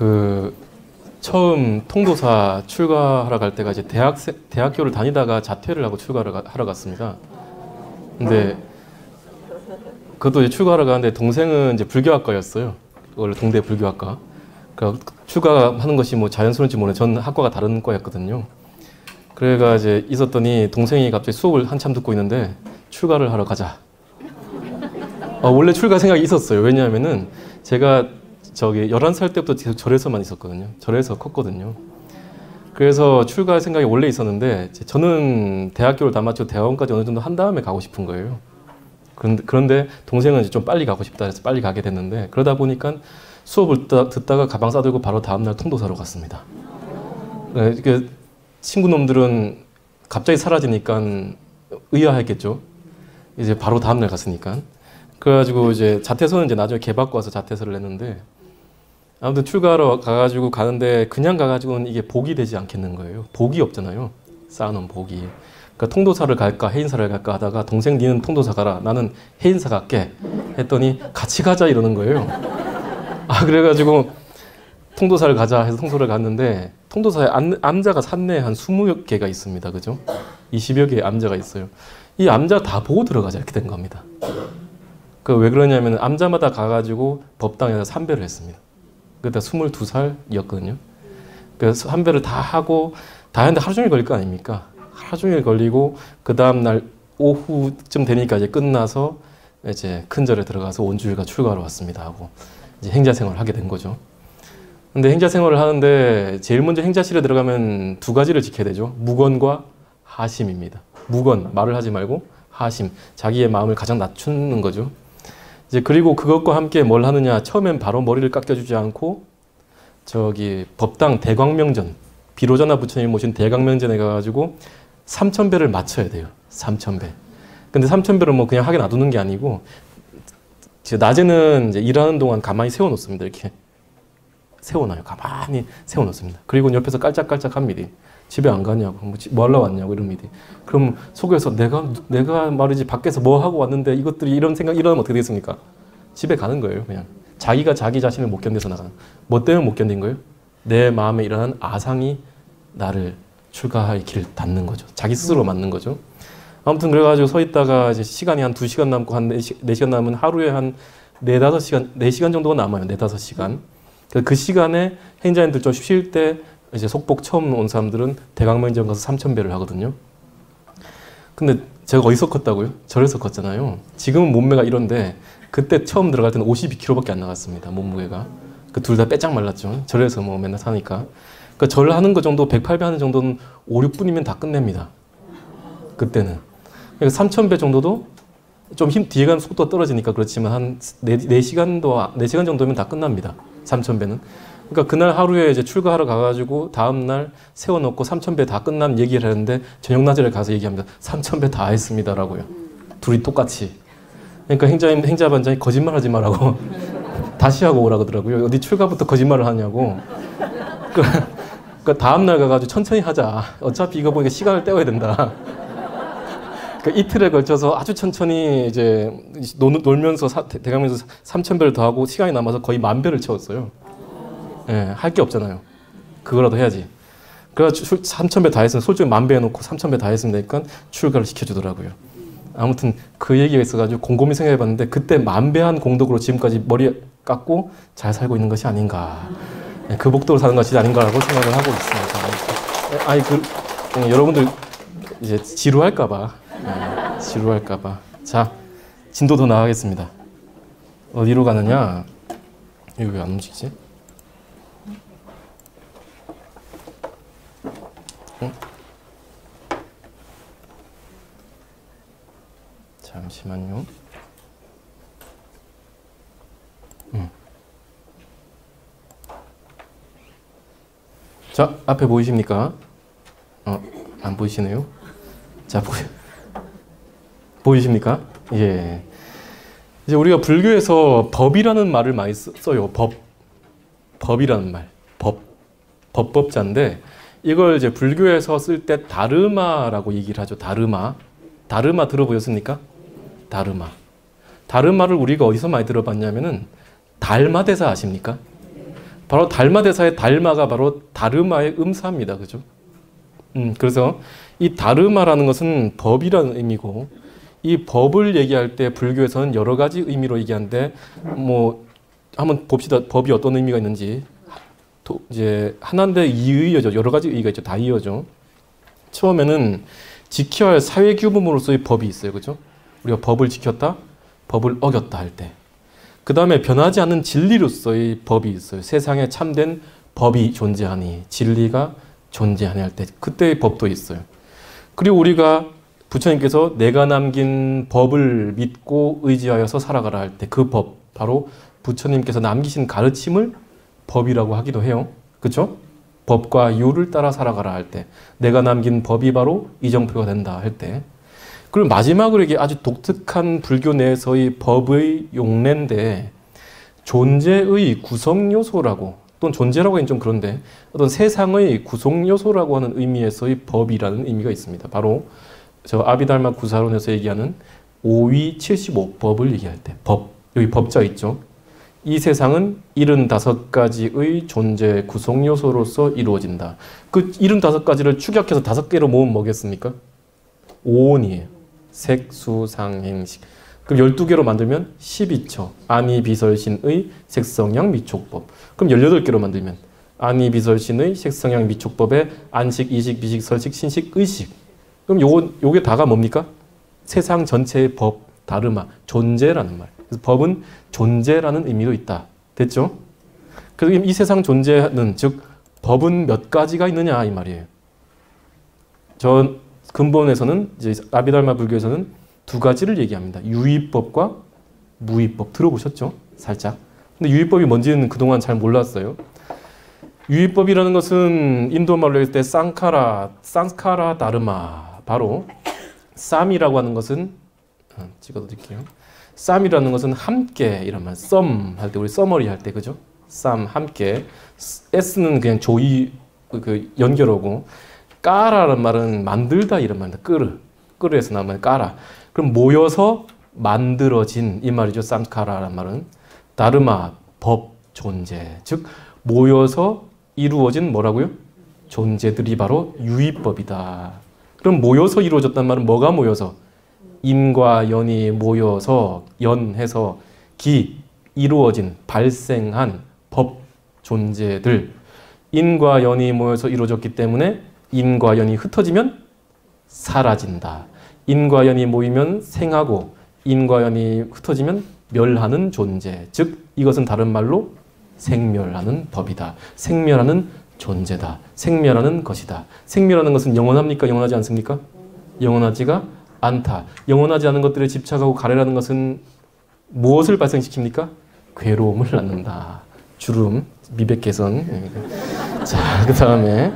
그 처음 통도사 출가하러 갈 때가 이제 대학교를 다니다가 자퇴를 하고 출가를 하러 갔습니다. 근데 그것도 이제 출가하러 가는데 동생은 이제 불교학과였어요. 원래 동대 불교학과. 그러니까 출가하는 것이 뭐 자연스러운지 모르는데 전 학과가 다른 과였거든요. 그래가 이제 있었더니 동생이 갑자기 수업을 한참 듣고 있는데 출가를 하러 가자. 원래 출가 생각이 있었어요. 왜냐하면은 제가 저기 11살 때부터 계속 절에서만 있었거든요. 절에서 컸거든요. 그래서 출가 생각이 원래 있었는데 저는 대학교를 다 마치고 대학원까지 어느 정도 한 다음에 가고 싶은 거예요. 그런데 동생은 이제 좀 빨리 가고 싶다 해서 빨리 가게 됐는데 그러다 보니까 수업을 듣다가 가방 싸들고 바로 다음날 통도사로 갔습니다. 친구 놈들은 갑자기 사라지니까 의아했겠죠. 이제 바로 다음날 갔으니까. 그래가지고 이제 자퇴서는 이제 나중에 개받고 와서 자퇴서를 냈는데 아무튼 출가하러 가가지고 가는데 그냥 가가지고는 이게 복이 되지 않겠는 거예요. 복이 없잖아요. 쌓아놓은 복이. 그러니까 통도사를 갈까 해인사를 갈까 하다가 동생 니는 통도사 가라. 나는 해인사 갈게. 했더니 같이 가자 이러는 거예요. 그래가지고 통도사를 가자 해서 통도사를 갔는데 통도사에 암자가 산내에 한 20개가 있습니다. 그죠? 20여 개의 암자가 있어요. 이 암자 다 보고 들어가자 이렇게 된 겁니다. 왜 그러냐면 암자마다 가가지고 법당에서 삼배를 했습니다. 그때 22살이었거든요. 그래서 삼배를 다 하고 다 했는데 하루 종일 걸릴 거 아닙니까? 하루 종일 걸리고 그 다음날 오후쯤 되니까 이제 끝나서 이제 큰절에 들어가서 온주일가 출가하러 왔습니다 하고 이제 행자 생활을 하게 된 거죠. 근데 행자 생활을 하는데 제일 먼저 행자실에 들어가면 두 가지를 지켜야 되죠. 무건과 하심입니다. 무건, 말을 하지 말고 하심, 자기의 마음을 가장 낮추는 거죠. 이제 그리고 그것과 함께 뭘 하느냐, 처음엔 바로 머리를 깎여주지 않고 저기 법당 대광명전, 비로자나 부처님 모신 대광명전에 가가지고 3000배를 맞춰야 돼요. 3000배. 근데 3000배를 뭐 그냥 하게 놔두는 게 아니고 낮에는 이제 일하는 동안 가만히 세워놓습니다. 이렇게 세워놔요. 가만히 세워놓습니다. 그리고 옆에서 깔짝깔짝 합니다. 집에 안 가냐고, 뭐 하러 왔냐고 이럽니다. 그럼 속에서 내가 말이지 밖에서 뭐 하고 왔는데 이것들이 이런 생각 일어나면 어떻게 되겠습니까? 집에 가는 거예요. 그냥 자기가 자기 자신을 못 견뎌서 나가는. 뭐 때문에 못 견딘 거예요? 내 마음에 일어난 아상이 나를 출가할 길을 닫는 거죠. 자기 스스로 맞는 거죠. 아무튼 그래가지고 서 있다가 이제 시간이 한 2시간 남고 한 4시간 남으면 하루에 한 4-5시간, 4시간 정도가 남아요. 4-5시간. 그 시간에 행자님들 좀 쉴 때 이제 속복 처음 온 사람들은 대광명전 가서 3000배를 하거든요. 근데 제가 어디서 컸다고요? 절에서 컸잖아요. 지금은 몸매가 이런데 그때 처음 들어갈 때는 52kg밖에 안 나갔습니다. 몸무게가. 그 둘 다 빼짝 말랐죠. 절에서 뭐 맨날 사니까. 그러니까 절 하는 거 정도 108배 하는 정도는 5-6분이면 다 끝냅니다. 그때는. 그러니까 3000배 정도도 좀 뒤에 가는 속도가 떨어지니까 그렇지만 한 4시간 정도면 다 끝납니다. 3000배는. 그러니까 그날 하루에 이제 출가하러 가가지고 다음날 세워놓고 3000배 다 끝난 얘기를 하는데 저녁 낮에 가서 얘기합니다. 3000배 다 했습니다라고요. 둘이 똑같이. 그러니까 행자반장이 거짓말 하지 말라고 다시 하고 오라고 하더라고요. 어디 출가부터 거짓말을 하냐고. 그러니까 다음날 가가지고 천천히 하자. 어차피 이거 보니까 시간을 때워야 된다. 그러니까 이틀에 걸쳐서 아주 천천히 이제 놀면서 대강면서 3000배를 더 하고 시간이 남아서 거의 10,000배를 채웠어요. 예, 할 게 없잖아요. 그거라도 해야지. 그래서 3000배 다 했으면 솔직히 10,000배 해놓고 3000배 다 했으면 되니까 출가를 시켜주더라고요. 아무튼 그 얘기가 있어가지고 곰곰이 생각해봤는데 그때 10,000배 한 공덕으로 지금까지 머리 깎고 잘 살고 있는 것이 아닌가. 예, 그 복도로 사는 것이 아닌가라고 생각을 하고 있습니다. 여러분들 이제 지루할까봐. 예, 지루할까봐. 자, 진도 더 나가겠습니다. 어디로 가느냐? 이거 왜 안 움직이지? 잠시만요. 자, 앞에 보이십니까? 안 보이시네요? 자, 보이십니까? 예. 이제 우리가 불교에서 법이라는 말을 많이 써요. 법이라는 말. 법법자인데 이걸 이제 불교에서 쓸 때 다르마라고 얘기를 하죠. 다르마 들어보셨습니까? 다르마를 우리가 어디서 많이 들어봤냐면은 달마대사 아십니까? 바로 달마 대사의 달마가 바로 다르마의 음사입니다. 그죠? 그래서 이 다르마라는 것은 법이라는 의미고, 이 법을 얘기할 때 불교에서는 여러 가지 의미로 얘기하는데, 뭐 한번 봅시다. 법이 어떤 의미가 있는지. 이제 하나인데 이의어죠. 여러 가지 의의가 있죠. 다이어죠. 처음에는 지켜야 할 사회 규범으로서의 법이 있어요. 그죠? 우리가 법을 지켰다, 법을 어겼다 할 때. 그 다음에 변하지 않는 진리로서의 법이 있어요. 세상에 참된 법이 존재하니, 진리가 존재하니 할 때, 그때의 법도 있어요. 그리고 우리가 부처님께서 내가 남긴 법을 믿고 의지하여서 살아가라 할 때 그 법, 바로 부처님께서 남기신 가르침을 법이라고 하기도 해요. 그렇죠? 법과 유를 따라 살아가라 할 때, 내가 남긴 법이 바로 이정표가 된다 할 때. 그리고 마지막으로 이게 아주 독특한 불교 내에서의 법의 용례인데, 존재의 구성 요소라고, 또는 존재라고 하긴 좀 그런데 어떤 세상의 구성 요소라고 하는 의미에서의 법이라는 의미가 있습니다. 바로 저 아비달마 구사론에서 얘기하는 5위 75법을 얘기할 때 법, 여기 법자 있죠. 이 세상은 75가지의 존재 구성 요소로서 이루어진다. 그 75가지를 축약해서 5개로 모으면 뭐겠습니까? 오온이에요. 색, 수, 상, 행식. 그럼 12개로 만들면 12처. 아니, 비설신의 색성양 미촉법. 그럼 18개로 만들면 아니, 비설신의 색성양 미촉법의 안식, 이식, 비식, 설식, 신식, 의식. 그럼 요게 다가 뭡니까? 세상 전체의 법, 다르마, 존재라는 말. 그래서 법은 존재라는 의미도 있다. 됐죠? 그래서 이 세상 존재는, 즉 법은 몇 가지가 있느냐 이 말이에요. 저 근본에서는, 이제 아비달마 불교에서는 2가지를 얘기합니다. 유의법과 무의법. 들어보셨죠? 살짝. 근데 유의법이 뭔지는 그동안 잘 몰랐어요. 유의법이라는 것은 인도 말로 했을 때 상카라 다르마. 바로 쌈이라고 하는 것은, 찍어드릴게요. 쌈이라는 것은 함께 이런 말, 썸 할 때, 우리 써머리 할 때, 그죠? 쌈, 함께. S는 그냥 조이, 그 연결어고, 까라라는 말은 만들다 이런 말입니다. 끄르에서 나온 말 까라. 그럼 모여서 만들어진 이 말이죠. 쌈카라라는 말은. 다르마, 법, 존재. 즉 모여서 이루어진 뭐라고요? 존재들이 바로 유의법이다. 그럼 모여서 이루어졌단 말은 뭐가 모여서? 인과 연이 모여서, 연해서 이루어진, 발생한 법, 존재들. 인과 연이 모여서 이루어졌기 때문에 인과 연이 흩어지면 사라진다. 인과 연이 모이면 생하고, 인과 연이 흩어지면 멸하는 존재. 즉 이것은 다른 말로 생멸하는 법이다. 생멸하는 존재다. 생멸하는 것이다. 생멸하는 것은 영원합니까? 영원하지 않습니까? 영원하지가 않다. 영원하지 않은 것들에 집착하고 가래라는 것은 무엇을 발생시킵니까? 괴로움을 낳는다. 주름, 미백 개선. 자, 그 다음에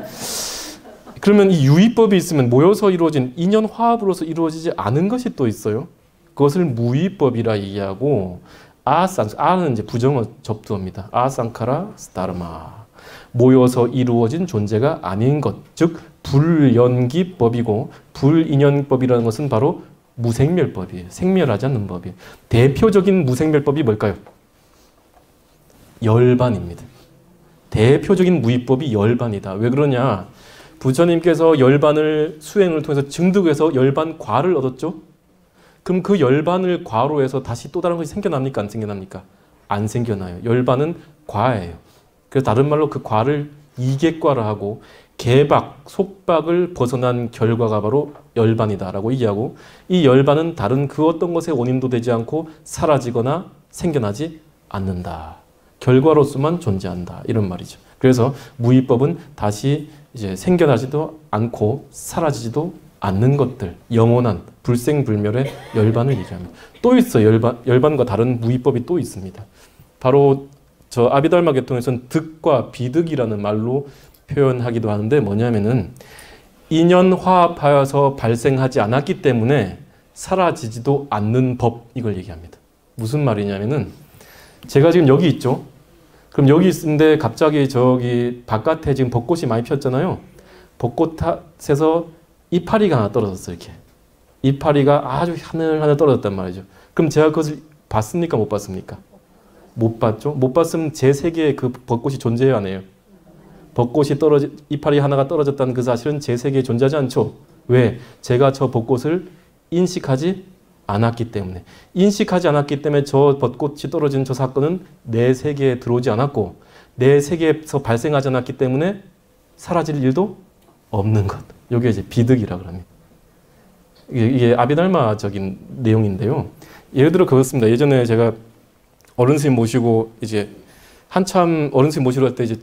그러면 이 유의법이 있으면 모여서 이루어진 인연 화합으로서 이루어지지 않은 것이 또 있어요. 그것을 무의법이라 얘기하고, 아는 이제 부정어 접두어입니다. 아상카라 스타르마. 모여서 이루어진 존재가 아닌 것, 즉 불연기법이고, 불인연법이라는 것은 바로 무생멸법이에요. 생멸하지 않는 법이에요. 대표적인 무생멸법이 뭘까요? 열반입니다. 대표적인 무의법이 열반이다. 왜 그러냐? 부처님께서 열반을 수행을 통해서 증득해서 열반과를 얻었죠? 그럼 그 열반을 과로 해서 다시 또 다른 것이 생겨납니까? 안 생겨납니까? 안 생겨나요. 열반은 과예요. 그래서 다른 말로 그 과를 이계과라 하고, 개박, 속박을 벗어난 결과가 바로 열반이다라고 얘기하고, 이 열반은 다른 그 어떤 것의 원인도 되지 않고 사라지거나 생겨나지 않는다. 결과로서만 존재한다. 이런 말이죠. 그래서 무의법은 다시 이제 생겨나지도 않고 사라지지도 않는 것들, 영원한 불생불멸의 열반을 얘기합니다. 또 있어요. 열반과 다른 무의법이 또 있습니다. 바로 저 아비달마 계통에서는 득과 비득이라는 말로 표현하기도 하는데, 뭐냐면은 인연 화합하여서 발생하지 않았기 때문에 사라지지도 않는 법, 이걸 얘기합니다. 무슨 말이냐면은, 제가 지금 여기 있죠. 그럼 여기 있는데 갑자기 저기 바깥에 지금 벚꽃이 많이 폈잖아요. 벚꽃에서 이파리가 하나 떨어졌어요. 이렇게 이파리가 아주 하늘하늘 떨어졌단 말이죠. 그럼 제가 그것을 봤습니까? 못 봤습니까? 못 봤죠? 못 봤으면 제 세계에 그 벚꽃이 존재해야 하네요. 벚꽃이 이파리 하나가 떨어졌다는 그 사실은 제 세계에 존재하지 않죠. 왜? 제가 저 벚꽃을 인식하지 않았기 때문에. 인식하지 않았기 때문에 저 벚꽃이 떨어진 저 사건은 내 세계에 들어오지 않았고 내 세계에서 발생하지 않았기 때문에 사라질 일도 없는 것. 이게 이제 비득이라고 합니다. 이게 아비달마적인 내용인데요. 예를 들어 그렇습니다. 예전에 제가 어른 스님 모시고 이제 한참 어른 스님 모시러 갈 때 이제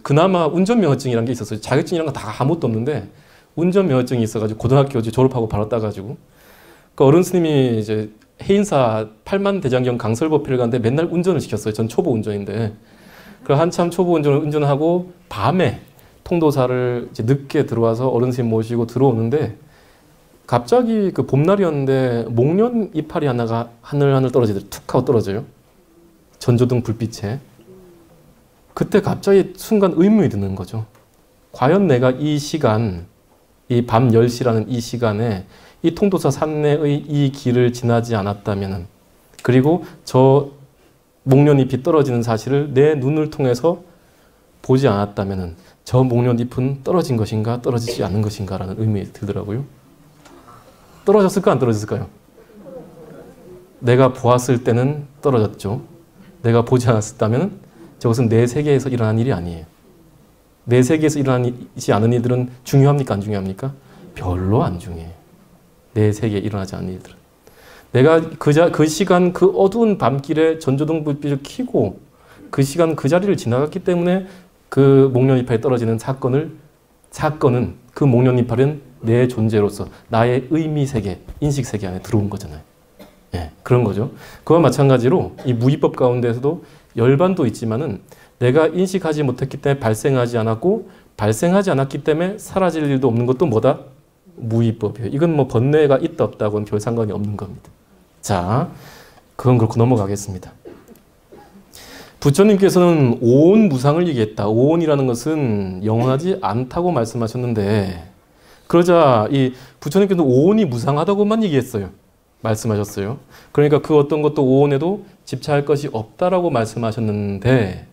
그나마 운전면허증이라는 게 있었어요. 자격증이란 건 다 아무것도 없는데 운전면허증이 있어가지고 고등학교 졸업하고 바로 따가지고 그 어른 스님이 이제 해인사 8만 대장경 강설법회를 가는데 맨날 운전을 시켰어요. 전 초보 운전인데 그 한참 초보 운전을 운전하고 밤에 통도사를 이제 늦게 들어와서 어른 스님 모시고 들어오는데 갑자기 그 봄날이었는데 목련 이파리 하나가 하늘하늘 떨어지더라고요. 툭 하고 떨어져요. 전조등 불빛에. 그때 갑자기 순간 의문이 드는 거죠. 과연 내가 이 시간, 이 밤 10시라는 이 시간에 이 통도사 산내의 이 길을 지나지 않았다면, 그리고 저 목련잎이 떨어지는 사실을 내 눈을 통해서 보지 않았다면 저 목련잎은 떨어진 것인가 떨어지지 않은 것인가 라는 의문이 들더라고요. 떨어졌을까 안 떨어졌을까요? 내가 보았을 때는 떨어졌죠. 내가 보지 않았다면 저것은 내 세계에서 일어난 일이 아니에요. 내 세계에서 일어나지 않은 일들은 중요합니까? 안 중요합니까? 별로 안 중요해요. 내 세계에 일어나지 않은 일들은. 내가 그 시간 그 어두운 밤길에 전조등 불빛을 켜고 그 시간 그 자리를 지나갔기 때문에 그 목련이파리 떨어지는 사건은 그 목련이파리는 내 존재로서 나의 의미 세계, 인식 세계 안에 들어온 거잖아요. 예, 그런 거죠. 그와 마찬가지로 이 무위법 가운데서도 열반도 있지만은 내가 인식하지 못했기 때문에 발생하지 않았고 발생하지 않았기 때문에 사라질 일도 없는 것도 뭐다? 무위법이에요. 이건 뭐 번뇌가 있다 없다고는 별 상관이 없는 겁니다. 자, 그건 그렇고 넘어가겠습니다. 부처님께서는 오온 무상을 얘기했다. 오온이라는 것은 영원하지 않다고 말씀하셨는데 그러자 이 부처님께서 오온이 무상하다고만 얘기했어요. 말씀하셨어요. 그러니까 그 어떤 것도 오온에도 집착할 것이 없다라고 말씀하셨는데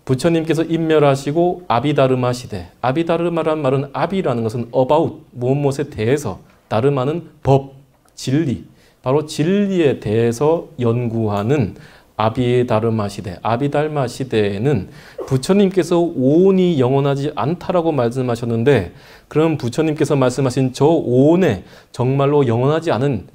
부처님께서 인멸하시고 아비다르마 시대. 아비다르마란 말은 아비라는 것은 about, 무엇에 대해서, 다르마는 법, 진리. 바로 진리에 대해서 연구하는 아비다르마 시대. 아비달마 시대에는 부처님께서 오온이 영원하지 않다라고 말씀하셨는데 그럼 부처님께서 말씀하신 저 오온에 정말로 영원하지 않은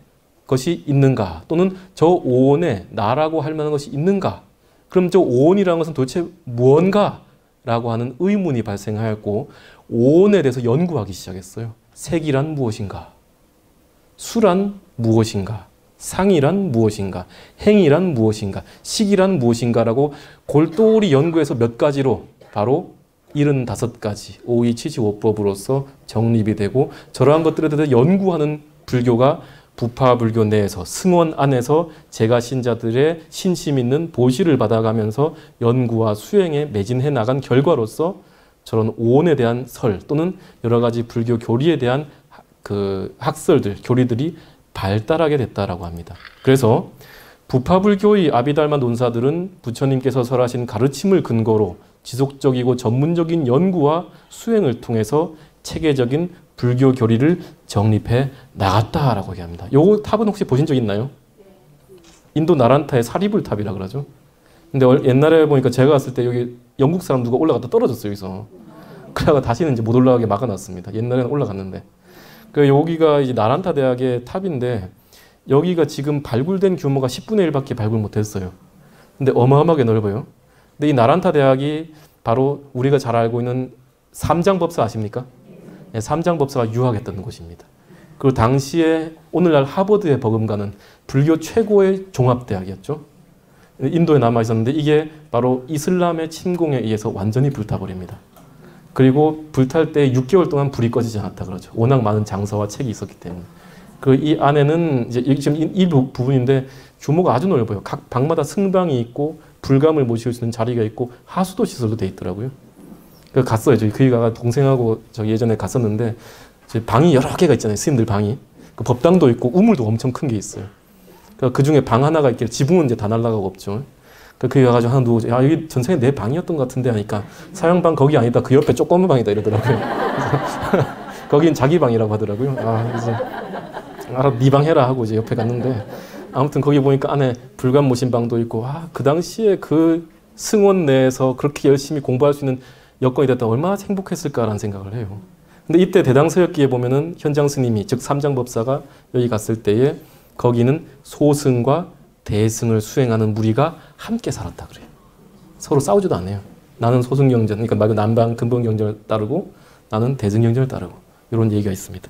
것이 있는가? 또는 저 오온에 나라고 할 만한 것이 있는가? 그럼 저 오온이라는 것은 도대체 무언가? 라고 하는 의문이 발생하였고 오온에 대해서 연구하기 시작했어요. 색이란 무엇인가? 수란 무엇인가? 상이란 무엇인가? 행이란 무엇인가? 식이란 무엇인가? 라고 골똘히 연구해서 몇 가지로 바로 75가지 오이치지오법으로서 정립이 되고 저러한 것들에 대해서 연구하는 불교가 부파 불교 내에서 승원 안에서 제가 신자들의 신심 있는 보시를 받아가면서 연구와 수행에 매진해 나간 결과로서 저런 오온에 대한 설 또는 여러 가지 불교 교리에 대한 그 학설들, 교리들이 발달하게 됐다라고 합니다. 그래서 부파불교의 아비달마 논사들은 부처님께서 설하신 가르침을 근거로 지속적이고 전문적인 연구와 수행을 통해서 체계적인 불교 교리를 정립해 나갔다라고 얘기합니다. 요 탑은 혹시 보신 적 있나요? 인도 나란타의 사리불 탑이라 그러죠. 근데 옛날에 보니까 제가 갔을 때 여기 영국 사람 누가 올라갔다 떨어졌어요. 여기서. 그래가 다시는 이제 못 올라가게 막아놨습니다. 옛날에는 올라갔는데. 그 여기가 이제 나란타 대학의 탑인데 여기가 지금 발굴된 규모가 10분의 1밖에 발굴 못했어요. 근데 어마어마하게 넓어요. 근데 이 나란타 대학이 바로 우리가 잘 알고 있는 삼장법사 아십니까? 네, 삼장법사가 유학했던 곳입니다. 그리고 당시에 오늘날 하버드에 버금가는 불교 최고의 종합대학이었죠. 인도에 남아있었는데 이게 바로 이슬람의 침공에 의해서 완전히 불타버립니다. 그리고 불탈 때 6개월 동안 불이 꺼지지 않았다 그러죠. 워낙 많은 장서와 책이 있었기 때문에. 그 이 안에는 이제 지금 이 부분인데 규모가 아주 넓어요. 각 방마다 승방이 있고 불감을 모실 수 있는 자리가 있고 하수도 시설도 돼 있더라고요. 그 갔어요. 저희 그이가 동생하고 저 예전에 갔었는데 방이 여러 개가 있잖아요. 스님들 방이. 그 법당도 있고 우물도 엄청 큰 게 있어요. 그 중에 방 하나가 있길래 지붕은 이제 다 날라가고 없죠. 그게 가가지고 하나 누워, 야, 여기 전생에 내 방이었던 것 같은데 하니까 사형방 거기 아니다. 그 옆에 조그만 방이다 이러더라고요. 거긴 자기 방이라고 하더라고요. 그래서 알아, 네 방 해라 하고 이제 옆에 갔는데 아무튼 거기 보니까 안에 불감 모신방도 있고, 그 당시에 그 승원 내에서 그렇게 열심히 공부할 수 있는 여건이 됐다 얼마나 행복했을까라는 생각을 해요. 근데 이때 대당서역기에 보면은 현장 스님이 즉 삼장법사가 여기 갔을 때에 거기는 소승과 대승을 수행하는 무리가 함께 살았다 그래요. 서로 싸우지도 않아요. 나는 소승경전, 그러니까 말 남방 근본경전을 따르고 나는 대승경전을 따르고 이런 얘기가 있습니다.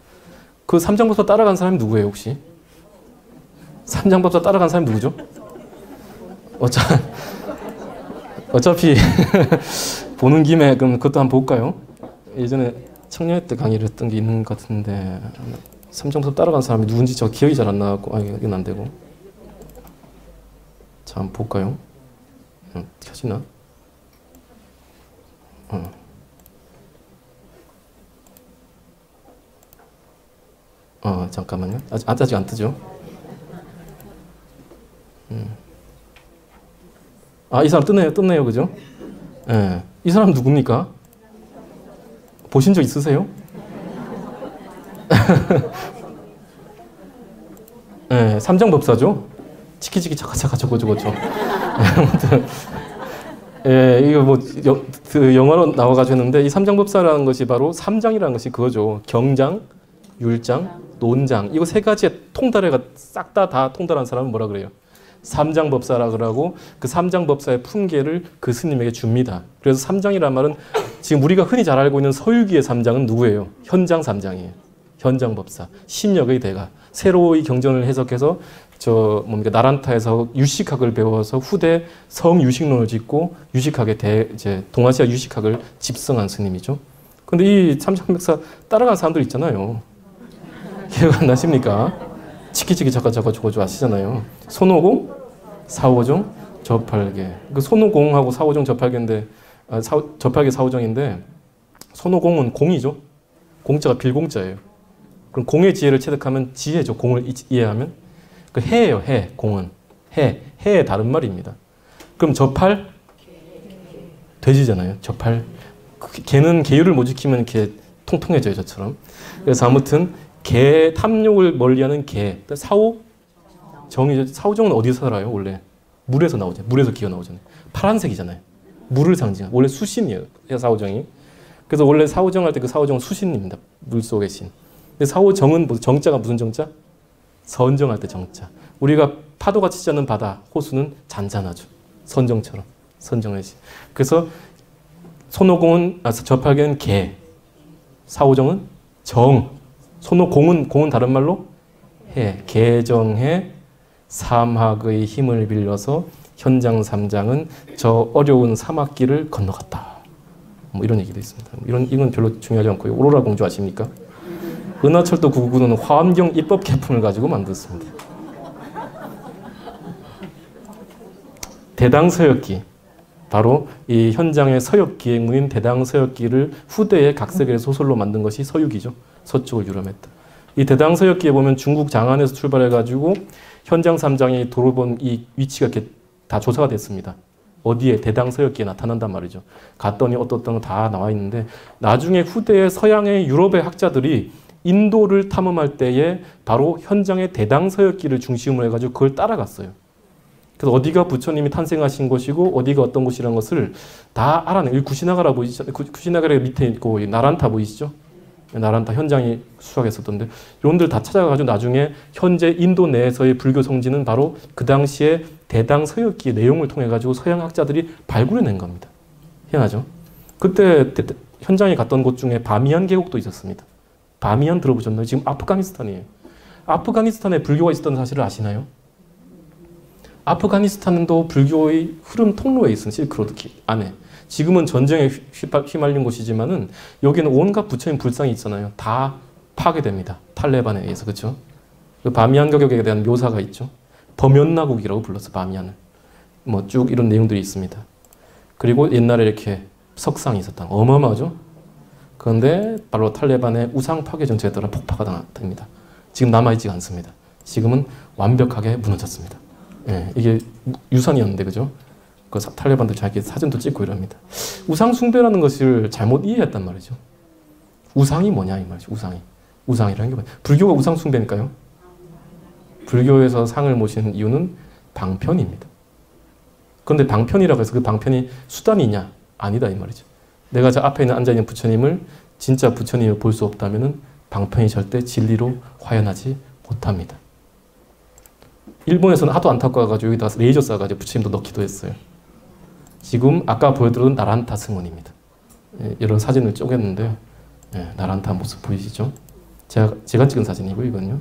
그 삼장법사 따라간 사람이 누구예요 혹시? 삼장법사 따라간 사람이 누구죠? 어차피 보는 김에 그럼 그것도 한번 볼까요? 예전에 청년회 때 강의를 했던 게 있는 것 같은데 삼장법사 따라간 사람이 누군지 저 기억이 잘 안 나갖고 이건 안 되고. 자, 한번 볼까요? 켜지나? 잠깐만요. 아직 안 뜨죠? 이 사람 떴네요. 그죠? 예. 이 사람 누굽니까? 보신 적 있으세요? 예, 삼장법사죠? 치키치키 차카차카 저거죠. 아무튼, 예, 이거 뭐, 그 영화로 나와가지고 했는데, 이 삼장법사라는 것이 바로 삼장이라는 것이 그거죠. 경장, 율장, 논장. 이거 세 가지의 통달해가 싹 다 통달한 사람은 뭐라 그래요? 삼장법사라 그러고 그 삼장법사의 품계를 그 스님에게 줍니다. 그래서 삼장이란 말은 지금 우리가 흔히 잘 알고 있는 서유기의 삼장은 누구예요? 현장 삼장이에요. 현장법사. 신력의 대가. 새로이 경전을 해석해서 나란타에서 유식학을 배워서 후대 성유식론을 짓고 유식학의 이제 동아시아 유식학을 집성한 스님이죠. 근데 이 삼장법사 따라간 사람들 있잖아요. 기억 안 나십니까? 치키치키 자카자카 저거 아시잖아요. 손오공, 사오정, 저팔계. 그 손오공하고 사오정, 저팔계인데 저팔계 사오정인데 손오공은 공이죠. 공자가 빌공자예요. 그럼 공의 지혜를 체득하면 지혜죠. 공을 이해하면 그 해예요. 해. 공은 해의 다른 말입니다. 그럼 저팔 돼지잖아요. 저팔 개는 계율을 못 지키면 이렇게 통통해져요. 저처럼. 그래서 아무튼 개 탐욕을 멀리하는 개. 사오정이죠. 사오정은 어디서 살아요? 원래 물에서 나오죠. 물에서 기어 나오잖아요. 파란색이잖아요. 물을 상징하는 원래 수신이에요. 사오정이. 그래서 원래 사오정 할 때 그 사오정은 수신입니다. 물 속의 신. 근데 사오정은 정자가 무슨 정자? 선정할 때 정자. 우리가 파도가 치지 않는 바다, 호수는 잔잔하죠. 선정처럼. 선정의 신. 그래서 손오공은 저팔계는 개. 사오정은 정. 공은 다른 말로 해. 개정해 삼학의 힘을 빌려서 현장 삼장은 저 어려운 사막길을 건너갔다. 뭐 이런 얘기도 있습니다. 이건 별로 중요하지 않고요. 오로라 공주 아십니까? 은하철도 999는 화엄경 입법 개품을 가지고 만들었습니다. 대당서역기. 바로 이 현장의 서역 기행문인 대당서역기를 후대의 각색의 소설로 만든 것이 서유기죠. 서쪽을 유람했다. 이 대당서역기에 보면 중국 장안에서 출발해가지고 현장 삼장이 돌아본 이 위치가 이렇게 다 조사가 됐습니다. 어디에 대당서역기에 나타난단 말이죠. 갔더니 어떻던 다 나와 있는데 나중에 후대의 서양의 유럽의 학자들이 인도를 탐험할 때에 바로 현장의 대당서역기를 중심으로 해가지고 그걸 따라갔어요. 그래서 어디가 부처님이 탄생하신 곳이고 어디가 어떤 곳이라는 것을 다 알아내요. 구시나가라 보이시죠? 구시나가라 밑에 있고 나란타 보이시죠? 나란타 현장이 수락했었던데 이런들 다 찾아가지고 나중에 현재 인도 내에서의 불교 성지는 바로 그 당시에 대당서역기의 내용을 통해 가지고 서양 학자들이 발굴해낸 겁니다. 희한하죠? 그때 현장에 갔던 곳 중에 바미안 계곡도 있었습니다. 바미안 들어보셨나요? 지금 아프가니스탄이에요. 아프가니스탄에 불교가 있었던 사실을 아시나요? 아프가니스탄도 불교의 흐름 통로에 있는 실크로드 안에 지금은 전쟁에 휘말린 곳이지만은 여기는 온갖 부처님 불상이 있잖아요. 다 파괴됩니다. 탈레반에 의해서. 그렇죠? 그 바미안 가격에 대한 묘사가 있죠. 범연나국이라고 불렀어. 바미안을. 뭐 쭉 이런 내용들이 있습니다. 그리고 옛날에 이렇게 석상이 있었다. 어마어마하죠? 그런데 바로 탈레반의 우상 파괴 정책에 따라 폭파가 됩니다. 지금 남아있지 않습니다. 지금은 완벽하게 무너졌습니다. 예, 이게 유산이었는데, 그죠? 그 탈레반도 자기 사진도 찍고 이럽니다. 우상 숭배라는 것을 잘못 이해했단 말이죠. 우상이 뭐냐 이 말이죠. 우상이라는 게 뭐냐. 불교가 우상 숭배니까요. 불교에서 상을 모시는 이유는 방편입니다. 그런데 방편이라고 해서 그 방편이 수단이냐? 아니다 이 말이죠. 내가 저 앞에 있는 앉아있는 부처님을 진짜 부처님을 볼 수 없다면 방편이 절대 진리로 화연하지 못합니다. 일본에서는 하도 안타까워가지고 여기다 레이저 쏴가지고 부처님도 넣기도 했어요. 지금 아까 보여드린 나란타 승원입니다. 여러 사진을 쪼갰는데요. 나란타 모습 보이시죠? 제가 찍은 사진이고 이건요.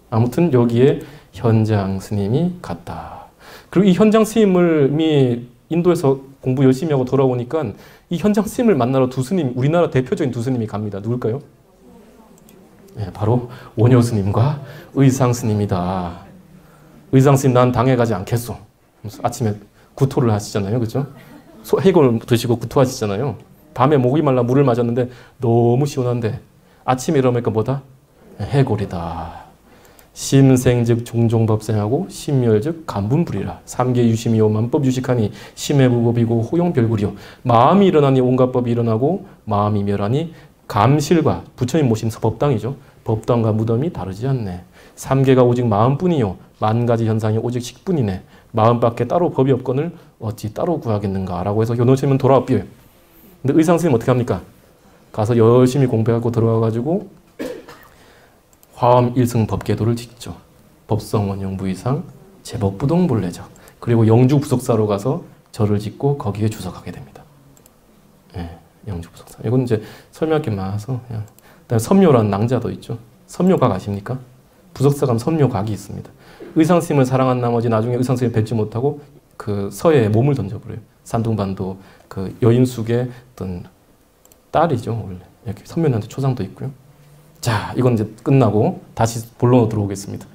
아무튼 여기에 현장 스님이 갔다. 그리고 이 현장 스님을 인도에서 공부 열심히 하고 돌아오니까 이 현장 스님을 만나러 두 스님, 우리나라 대표적인 두 스님이 갑니다. 누굴까요? 바로 원효 스님과 의상 스님이다. 의상 스님 난 당해가지 않겠소. 아침에 구토를 하시잖아요. 그죠? 해골 드시고 구토하시잖아요. 밤에 목이 말라 물을 마셨는데 너무 시원한데 아침에 일어나니까 뭐다? 해골이다. 심생 즉 종종법생하고 심멸 즉 간분불이라. 삼계 유심이요 만법 유식하니 심해부법이고 호용별구리요. 마음이 일어나니 온갖 법이 일어나고 마음이 멸하니 감실과 부처님 모신 법당이죠. 법당과 무덤이 다르지 않네. 삼계가 오직 마음뿐이요 만 가지 현상이 오직 식뿐이네. 마음밖에 따로 법이 없거늘 어찌 따로 구하겠는가 라고 해서 효노스님은 돌아왔비요. 근데 의상스님 어떻게 합니까? 가서 열심히 공부하고 들어와가지고 화엄 일승 법계도를 짓죠. 법성원영 무이상 제법부동본래적. 그리고 영주 부석사로 가서 절을 짓고 거기에 주석하게 됩니다. 영주 부석사. 이건 이제 설명할 게 많아서 그냥. 그다음에 선묘라는 낭자도 있죠. 선묘각 아십니까? 부석사 가면 선묘각이 있습니다. 의상스님을 사랑한 나머지 나중에 의상스님을 뵙지 못하고 그 서해에 몸을 던져버려요. 산둥반도 그 여인숙의 어떤 딸이죠. 원래 이렇게 선묘한테 초상도 있고요. 자, 이건 이제 끝나고 다시 본론으로 들어오겠습니다.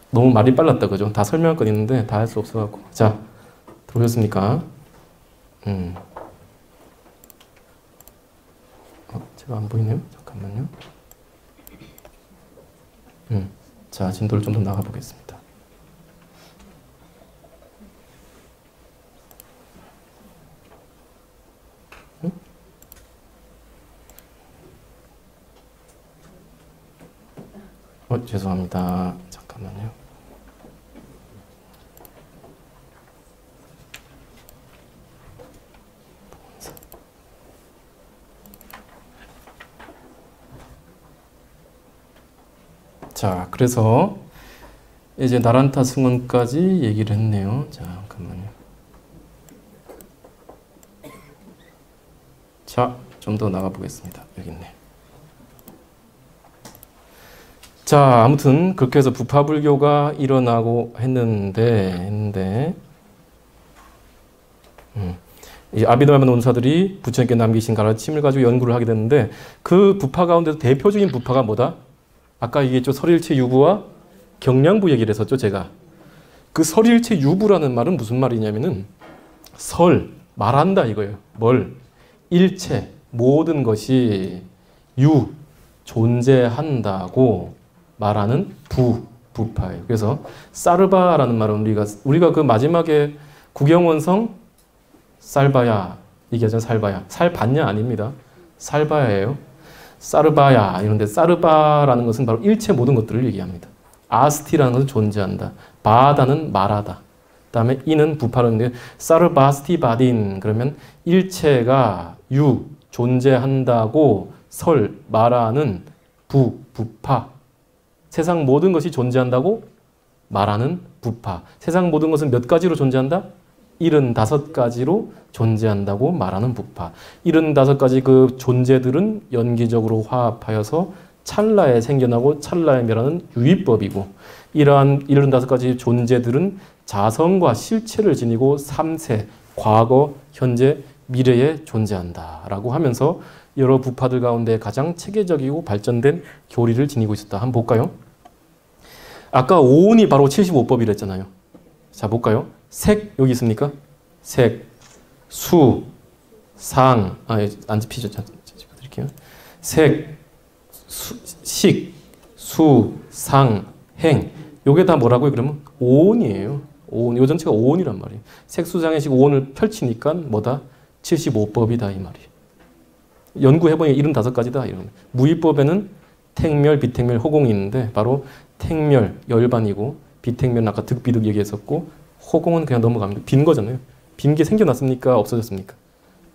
너무 말이 빨랐다, 그죠? 다 설명할 건 있는데 다 할 수 없어갖고. 자, 들어오셨습니까? 제가 안 보이네요. 잠깐만요. 자, 진도를 좀 더 나가보겠습니다. 죄송합니다. 잠깐만요. 자, 그래서 이제 나란타 승원까지 얘기를 했네요. 자, 잠깐만요. 자, 좀 더 나가 보겠습니다. 여기 있네. 자, 아무튼 그렇게 해서 부파불교가 일어나고 했는데 이 아비노아만 원사들이 부처님께 남기신 가르침을 가지고 연구를 하게 됐는데 그 부파 가운데서 대표적인 부파가 뭐다? 아까 얘기했죠. 설일체 유부와 경량부 얘기를 했었죠. 제가. 그 설일체 유부라는 말은 무슨 말이냐면은 말한다 이거예요. 뭘? 일체, 모든 것이 존재한다고 말하는 부파예요. 그래서 사르바라는 말은 우리가 그 마지막에 구경원성 살바야 얘기하잖아요. 살바야. 살봤냐 아닙니다. 살바야예요. 사르바야 이런데 사르바라는 것은 바로 일체 모든 것들을 얘기합니다. 아스티라는 것은 존재한다. 바다는 말하다. 그다음에 이는 부파라는데 사르바스티 바딘 그러면 일체가 존재한다고 말하는 부파. 세상 모든 것이 존재한다고 말하는 부파. 세상 모든 것은 몇 가지로 존재한다? 75가지로 존재한다고 말하는 부파. 75가지 그 존재들은 연기적으로 화합하여서 찰나에 생겨나고 찰나에 멸하는 유의법이고 이러한 75가지 존재들은 자성과 실체를 지니고 3세, 과거, 현재, 미래에 존재한다라고 하면서 여러 부파들 가운데 가장 체계적이고 발전된 교리를 지니고 있었다. 한번 볼까요? 아까 오온이 바로 75법이랬잖아요. 자, 볼까요? 색, 여기 있습니까? 색, 수, 상, 안 집히죠. 집어드릴게요. 색, 식, 수, 상, 행. 요게 다 뭐라고요? 그러면 오온이에요. 오온. 요 전체가 오온이란 말이에요. 색수장애식 오온을 펼치니까 뭐다? 75법이다 이 말이에요. 연구해보니 75가지다. 이런. 무위법에는 택멸, 비택멸, 호공이 있는데 바로 택멸, 열반이고 비택멸은 아까 득비득 얘기했었고 호공은 그냥 넘어갑니다. 빈 거잖아요. 빈 게 생겨났습니까? 없어졌습니까?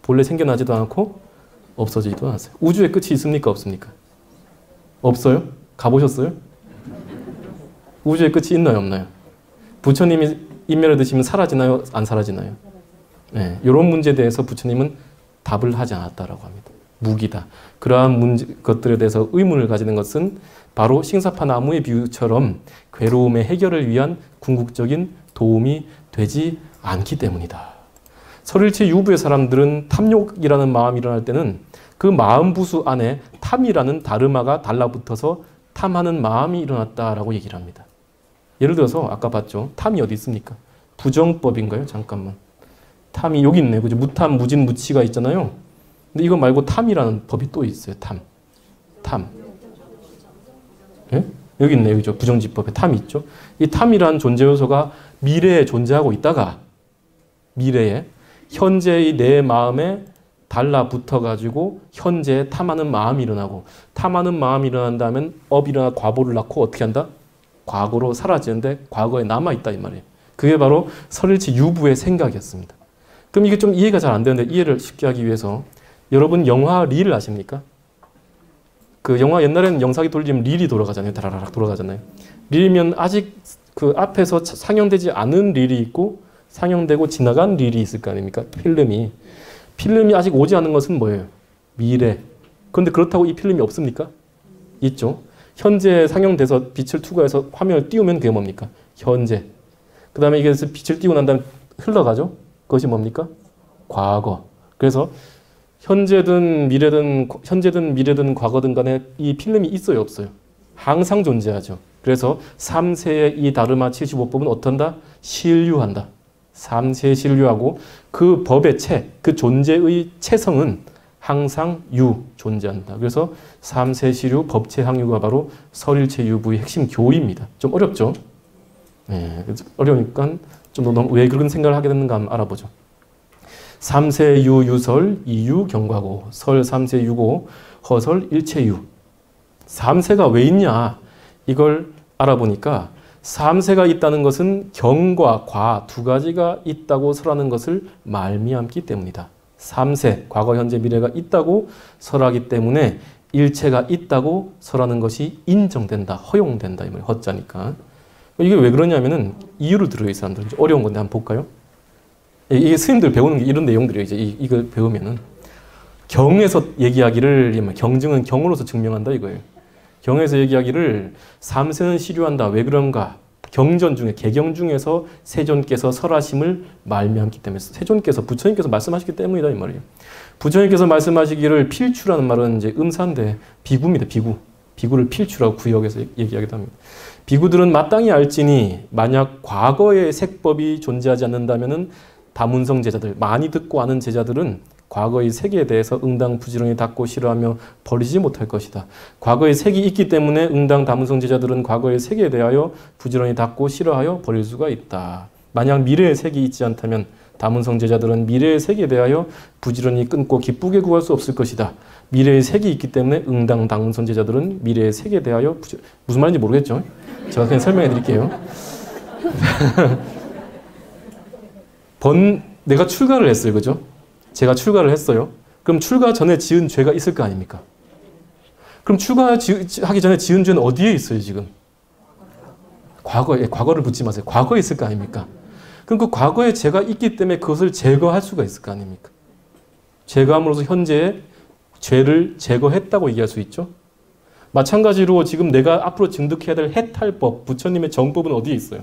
본래 생겨나지도 않고 없어지지도 않았어요. 우주의 끝이 있습니까? 없습니까? 없어요? 가보셨어요? 우주의 끝이 있나요? 없나요? 부처님이 인면을 드시면 사라지나요? 안 사라지나요? 네, 이런 문제에 대해서 부처님은 답을 하지 않았다라고 합니다. 무기다. 그러한 것들에 대해서 의문을 가지는 것은 바로 싱사파 나무의 비유처럼 괴로움의 해결을 위한 궁극적인 도움이 되지 않기 때문이다. 설일체 유부의 사람들은 탐욕이라는 마음이 일어날 때는 그 마음 부수 안에 탐이라는 다르마가 달라붙어서 탐하는 마음이 일어났다라고 얘기를 합니다. 예를 들어서 아까 봤죠? 탐이 어디 있습니까? 부정법인가요? 잠깐만. 탐이 여기 있네요. 그죠? 무탐, 무진, 무치가 있잖아요. 근데 이거 말고 탐이라는 법이 또 있어요. 탐. 탐. 예? 여기 있네요. 그죠? 부정지법에 탐이 있죠. 이 탐이라는 존재 요소가 미래에 존재하고 있다가 미래에 현재의 내 마음에 달라붙어가지고 현재에 탐하는 마음이 일어나고 탐하는 마음이 일어난다면 업이 일어나 과보를 낳고 어떻게 한다? 과거로 사라지는데 과거에 남아있다 이 말이에요. 그게 바로 설일치 유부의 생각이었습니다. 그럼 이게 좀 이해가 잘 안 되는데 이해를 쉽게 하기 위해서 여러분 영화 릴을 아십니까? 그 영화 옛날에는 영상이 돌리면 릴이 돌아가잖아요. 다라락 돌아가잖아요. 릴이면 아직 그 앞에서 상영되지 않은 릴이 있고 상영되고 지나간 릴이 있을 거 아닙니까? 필름이 아직 오지 않은 것은 뭐예요? 미래. 그런데 그렇다고 이 필름이 없습니까? 있죠. 현재 상영돼서 빛을 투과해서 화면을 띄우면 그게 뭡니까? 현재. 그 다음에 이게 빛을 띄우고 난 다음에 흘러가죠. 그것이 뭡니까? 과거. 그래서 현재든 미래든 과거든 간에 이 필름이 있어요, 없어요? 항상 존재하죠. 그래서 3세의 이 다르마 75법은 어떤다? 신류한다. 3세 신류하고 그 법의 그 존재의 체성은 항상 존재한다. 그래서 3세 시류 법체 항유가 바로 설일체 유부의 핵심 교리입니다. 좀 어렵죠? 네, 어려우니까 좀 더 왜 그런 생각을 하게 됐는가 한번 알아보죠. 3세 유설, 2유 경과고, 설 3세 유고, 허설 일체유. 3세가 왜 있냐? 이걸 알아보니까 3세가 있다는 것은 경과 과 두 가지가 있다고 설하는 것을 말미암기 때문이다. 3세, 과거, 현재, 미래가 있다고 설하기 때문에 일체가 있다고 설하는 것이 인정된다, 허용된다. 이 말이 허자니까. 이게 왜 그러냐면은 이유를 들어요, 이 사람들은. 어려운 건데 한번 볼까요? 이게 스님들 배우는 게 이런 내용들이에요. 이제 이걸 배우면은 경에서 얘기하기를 경증은 경으로서 증명한다 이거예요. 경에서 얘기하기를 3세는 시류한다. 왜 그런가? 경전 중에 개경 중에서 세존께서 설하심을 말미암기 때문에 세존께서 부처님께서 말씀하시기 때문이다 이 말이에요. 부처님께서 말씀하시기를 필추라는 말은 이제 음사인데 비구입니다. 비구를 필추라고 구역에서 얘기하기도 합니다. 비구들은 마땅히 알지니 만약 과거의 색법이 존재하지 않는다면은 다문성 제자들, 많이 듣고 아는 제자들은 과거의 색에 대해서 응당 부지런히 닦고 싫어하며 버리지 못할 것이다. 과거의 색이 있기 때문에 응당 다문성 제자들은 과거의 색에 대하여 부지런히 닦고 싫어하여 버릴 수가 있다. 만약 미래의 색이 있지 않다면 다문성 제자들은 미래의 색에 대하여 부지런히 끊고 기쁘게 구할 수 없을 것이다. 미래의 색이 있기 때문에 응당 다문성 제자들은 미래의 색에 대하여 무슨 말인지 모르겠죠? 제가 그냥 설명해 드릴게요. 내가 출가를 했어요. 그죠? 제가 출가를 했어요. 그럼 출가 전에 지은 죄가 있을 거 아닙니까? 그럼 출가하기 전에 지은 죄는 어디에 있어요, 지금? 과거를 묻지 마세요. 과거에 있을 거 아닙니까? 그럼 그 과거에 죄가 있기 때문에 그것을 제거할 수가 있을 거 아닙니까? 제거함으로써 현재의 죄를 제거했다고 얘기할 수 있죠? 마찬가지로 지금 내가 앞으로 증득해야 될 해탈법, 부처님의 정법은 어디에 있어요?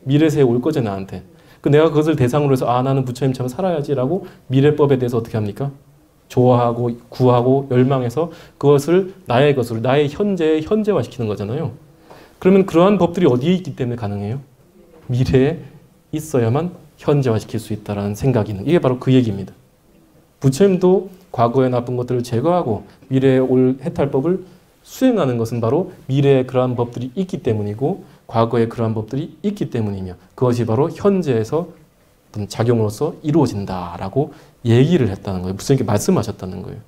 미래세에 올 거죠, 나한테. 내가 그것을 대상으로 해서 나는 부처님처럼 살아야지라고 미래법에 대해서 어떻게 합니까? 좋아하고 구하고 열망해서 그것을 나의 것으로 나의 현재에 현재화시키는 거잖아요. 그러면 그러한 법들이 어디에 있기 때문에 가능해요? 미래에 있어야만 현재화시킬 수 있다는 생각이 있는 이게 바로 그 얘기입니다. 부처님도 과거의 나쁜 것들을 제거하고 미래에 올 해탈법을 수행하는 것은 바로 미래에 그러한 법들이 있기 때문이고 과거에 그러한 법들이 있기 때문이며 그것이 바로 현재에서 어떤 작용으로서 이루어진다라고 얘기를 했다는 거예요. 무슨 이렇게 말씀하셨다는 거예요.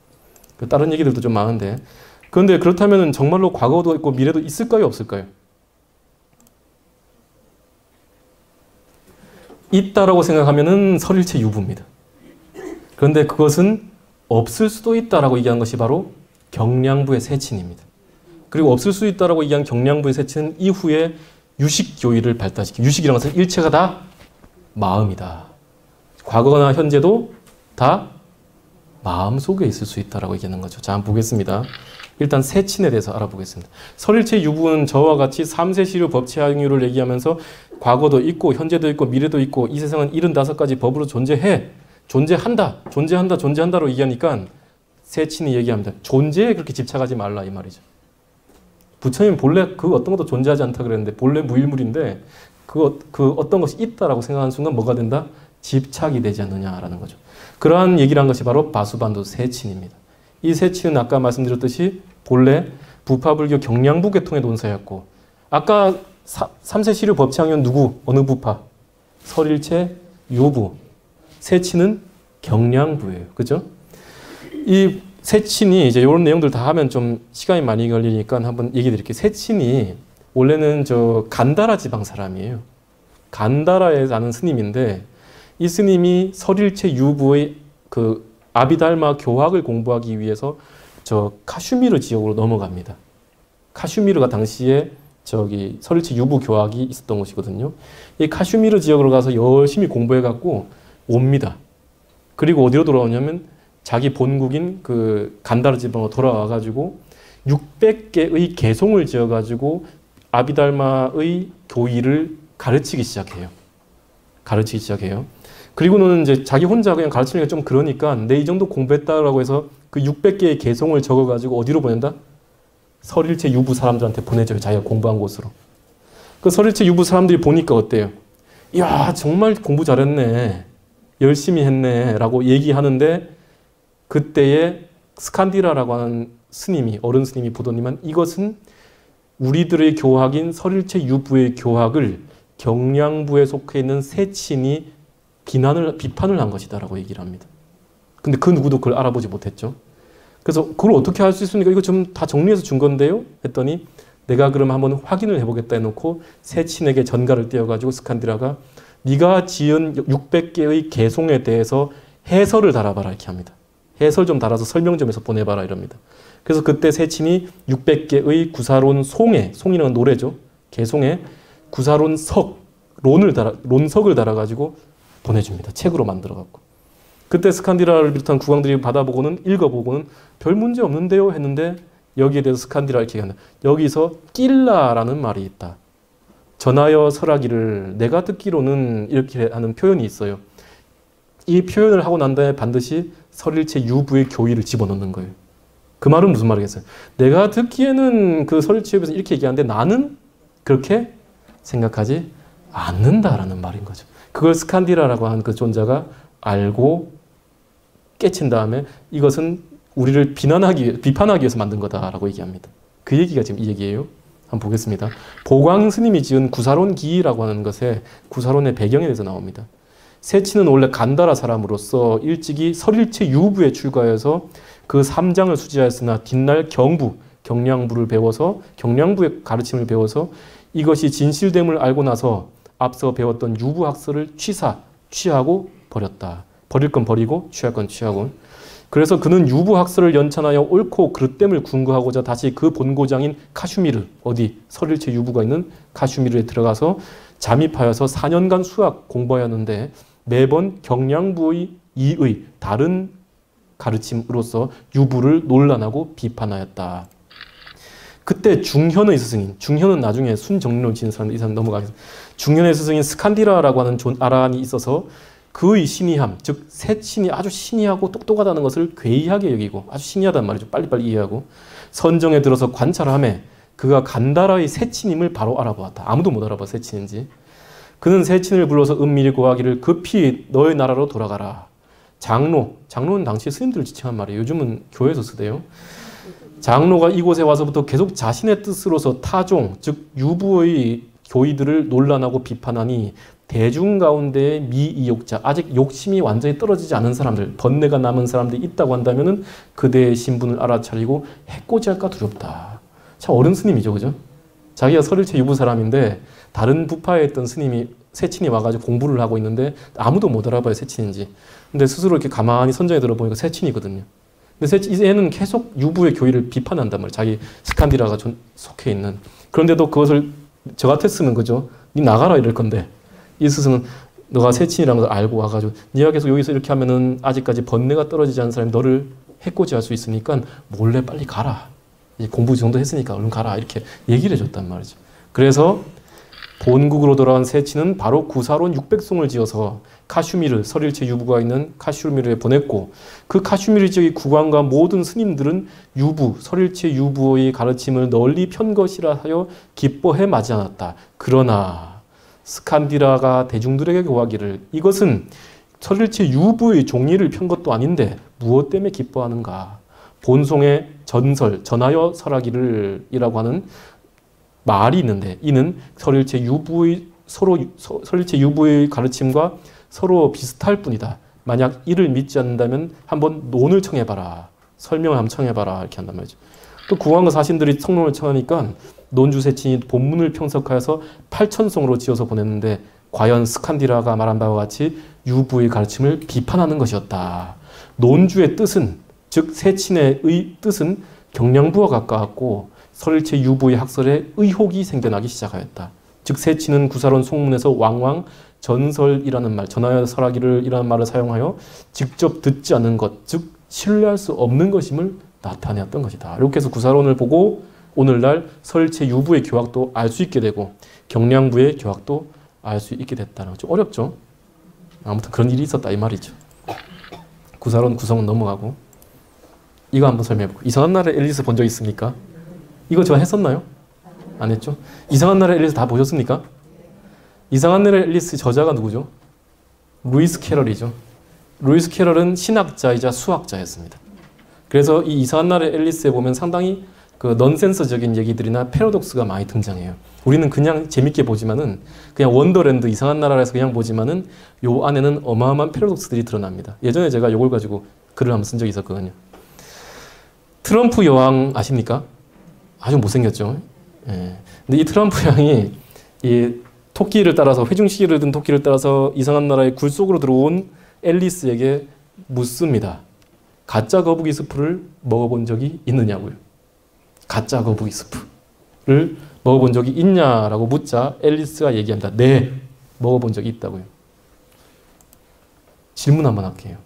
다른 얘기들도 좀 많은데 그런데 그렇다면 정말로 과거도 있고 미래도 있을까요? 없을까요? 있다라고 생각하면은 설일체 유부입니다. 그런데 그것은 없을 수도 있다라고 얘기한 것이 바로 경량부의 세친입니다. 그리고 없을 수 있다라고 얘기한 경량부의 세친은 이후에 유식교의를 발달시키고 유식이라는 것은 일체가 다 마음이다. 과거나 현재도 다 마음속에 있을 수 있다라고 얘기하는 거죠. 자, 한번 보겠습니다. 일단 세친에 대해서 알아보겠습니다. 설일체 유부는 저와 같이 3세 시류 법체항유를 얘기하면서 과거도 있고 현재도 있고 미래도 있고 이 세상은 75가지 법으로 존재해. 존재한다. 존재한다. 존재한다로 얘기하니까 세친이 얘기합니다. 존재에 그렇게 집착하지 말라 이 말이죠. 부처님 본래 그 어떤 것도 존재하지 않다 그랬는데 본래 무일물인데 그 어떤 것이 있다라고 생각하는 순간 뭐가 된다? 집착이 되지 않느냐라는 거죠. 그러한 얘기를 한 것이 바로 바수반도 세친입니다. 이 세친은 아까 말씀드렸듯이 본래 부파불교 경량부 계통의 논사였고 아까 3세 시류 법체항유는 누구? 어느 부파? 설일체 유부. 세친은 경량부예요. 그죠? 이 세친이 이제 이런 내용들 다 하면 좀 시간이 많이 걸리니까 한번 얘기 드릴게요. 세친이 원래는 저 간다라 지방 사람이에요. 간다라에 사는 스님인데 이 스님이 설일체 유부의 그 아비달마 교학을 공부하기 위해서 저 카슈미르 지역으로 넘어갑니다. 카슈미르가 당시에 저기 설일체 유부 교학이 있었던 곳이거든요. 이 카슈미르 지역으로 가서 열심히 공부해갖고 옵니다. 그리고 어디로 돌아오냐면 자기 본국인 그 간다르 지방으로 돌아와가지고 600개의 개송을 지어가지고 아비달마의 교의를 가르치기 시작해요. 그리고는 이제 자기 혼자 그냥 가르치는 게 좀 그러니까 내 이 정도 공부했다라고 해서 그 600개의 개송을 적어가지고 어디로 보낸다? 설일체 유부 사람들한테 보내줘요. 자기가 공부한 곳으로. 그 설일체 유부 사람들이 보니까 어때요? 이야, 정말 공부 잘했네. 열심히 했네. 라고 얘기하는데 그때에 스칸디라라고 하는 스님이, 어른 스님이 보더니만 이것은 우리들의 교학인 설일체 유부의 교학을 경량부에 속해 있는 세친이 비판을 한 것이다 라고 얘기를 합니다. 근데 그 누구도 그걸 알아보지 못했죠. 그래서 그걸 어떻게 할 수 있습니까? 이거 좀 다 정리해서 준 건데요? 했더니 내가 그럼 한번 확인을 해보겠다 해놓고 세친에게 전가를 띄워가지고 스칸디라가 네가 지은 600개의 개송에 대해서 해설을 달아봐라 이렇게 합니다. 해설 좀 달아서 설명 좀 해서 보내봐라 이럽니다. 그래서 그때 세친이 600개의 구사론 송이는 노래죠. 개송에 구사론 론석을 달아가지고 보내줍니다. 책으로 만들어갖고. 그때 스칸디라를 비롯한 국왕들이 받아보고는 읽어보고는 별 문제 없는데요 했는데 여기에 대해서 스칸디라 이렇게 얘기한다. 여기서 낄라라는 말이 있다. 전하여 설하기를 내가 듣기로는 이렇게 하는 표현이 있어요. 이 표현을 하고 난 다음에 반드시 설일체 유부의 교의를 집어넣는 거예요. 그 말은 무슨 말이겠어요? 내가 듣기에는 그 설일체 유부에서 이렇게 얘기하는데 나는 그렇게 생각하지 않는다라는 말인 거죠. 그걸 스칸디라라고 하는 그 존재가 알고 깨친 다음에 이것은 우리를 비판하기 위해서 만든 거다라고 얘기합니다. 그 얘기가 지금 이 얘기예요. 한번 보겠습니다. 보광 스님이 지은 구사론 기라고 하는 것에 구사론의 배경에 대해서 나옵니다. 세친은 원래 간다라 사람으로서 일찍이 설일체 유부에 출가해서 그 3장을 수지하였으나 뒷날 경량부를 배워서 경량부의 가르침을 배워서 이것이 진실됨을 알고 나서 앞서 배웠던 유부학설을 취하고 버렸다. 버릴 건 버리고 취할 건 취하고. 그래서 그는 유부학설을 연찬하여 옳고 그릇됨을 궁구하고자 다시 그 본고장인 카슈미르, 어디 설일체 유부가 있는 카슈미르에 들어가서 잠입하여서 4년간 수학 공부하였는데 매번 경량부의 이의 다른 가르침으로서 유부를 논란하고 비판하였다. 그때 중현의 스승인, 중현은 나중에 순정리론을 지는 사람, 이 사람 넘어가겠습니다. 중현의 스승인 스칸디라라고 하는 아라한이 있어서 그의 신이함, 즉 세친이 아주 신이하고 똑똑하다는 것을 괴이하게 여기고 아주 신이하다는 말이죠. 빨리빨리 이해하고 선정에 들어서 관찰함에 그가 간다라의 세친임을 바로 알아보았다. 아무도 못 알아봐 세친인지. 그는 세친을 불러서 은밀히 고하기를 급히 너의 나라로 돌아가라. 장로는 당시 스님들을 지칭한 말이에요. 요즘은 교회에서 쓰대요. 장로가 이곳에 와서부터 계속 자신의 뜻으로서 타종, 즉 유부의 교의들을 논란하고 비판하니 대중 가운데 미이욕자, 아직 욕심이 완전히 떨어지지 않은 사람들, 번뇌가 남은 사람들이 있다고 한다면은 그대의 신분을 알아차리고 해코지할까 두렵다. 참 어른 스님이죠, 그죠? 자기가 설일체 유부 사람인데 다른 부파에 있던 스님이 세친이 와가지고 공부를 하고 있는데 아무도 못 알아봐요, 세친인지. 근데 스스로 이렇게 가만히 선정에 들어보니까 세친이거든요. 근데 얘는 계속 유부의 교의를 비판한단 말이에요. 자기 스칸디라가 속해 있는. 그런데도 그것을 저 같았으면 그죠? 니 나가라 이럴 건데 이 스승은 너가 세친이라는 걸 알고 와가지고 네가 계속 여기서 이렇게 하면은 아직까지 번뇌가 떨어지지 않은 사람이 너를 해코지할 수 있으니까 몰래 빨리 가라. 이제 공부 정도 했으니까 얼른 가라. 이렇게 얘기를 해줬단 말이죠. 그래서 본국으로 돌아온 세친은 바로 구사론 600송을 지어서 카슈미르, 설일체 유부가 있는 카슈미르에 보냈고 그 카슈미르 지역의 국왕과 모든 스님들은 유부, 설일체 유부의 가르침을 널리 편 것이라 하여 기뻐해 마지 않았다. 그러나 스칸디라가 대중들에게 고하기를 이것은 설일체 유부의 종리를 편 것도 아닌데 무엇 때문에 기뻐하는가. 본송의 전설, 전하여 설하기를 이라고 하는 말이 있는데 이는 설일체 유부의 가르침과 서로 비슷할 뿐이다. 만약 이를 믿지 않는다면 한번 논을 청해봐라. 설명을 한번 청해봐라. 이렇게 한단 말이죠. 또 국왕과 사신들이 성론을 청하니까 논주세친이 본문을 평석하여서 8천송으로 지어서 보냈는데 과연 스칸디라가 말한 바와 같이 유부의 가르침을 비판하는 것이었다. 논주의 뜻은 즉 세친의 뜻은 경량부와 가까웠고 설일체 유부의 학설에 의혹이 생겨나기 시작하였다. 즉 세친은 구사론 송문에서 왕왕 전설이라는 말, 전하여 설하기를 이라는 말을 사용하여 직접 듣지 않는 것, 즉 신뢰할 수 없는 것임을 나타내었던 것이다. 이렇게 해서 구사론을 보고 오늘날 설일체 유부의 교학도 알 수 있게 되고 경량부의 교학도 알 수 있게 됐다는 거. 좀 어렵죠? 아무튼 그런 일이 있었다 이 말이죠. 구사론 구성은 넘어가고 이거 한번 설명해볼게요. 이상한 나라의 앨리스 본 적 있습니까? 이거 제가 했었나요? 안 했죠? 이상한 나라의 앨리스 다 보셨습니까? 이상한 나라의 앨리스 저자가 누구죠? 루이스 캐럴이죠. 루이스 캐럴은 신학자이자 수학자였습니다. 그래서 이 이상한 나라의 앨리스에 보면 상당히 그 넌센스적인 얘기들이나 패러독스가 많이 등장해요. 우리는 그냥 재밌게 보지만은 그냥 원더랜드 이상한 나라에서 그냥 보지만은 요 안에는 어마어마한 패러독스들이 드러납니다. 예전에 제가 요걸 가지고 글을 한번 쓴 적이 있었거든요. 트럼프 여왕 아십니까? 아주 못생겼죠. 예. 근데 이 트럼프 여왕이 이 토끼를 따라서 회중시계를 든 토끼를 따라서 이상한 나라의 굴 속으로 들어온 앨리스에게 묻습니다. 가짜 거북이 스프를 먹어본 적이 있느냐고요. 가짜 거북이 스프를 먹어본 적이 있냐라고 묻자 앨리스가 얘기합니다. 네, 먹어본 적이 있다고요. 질문 한번 할게요.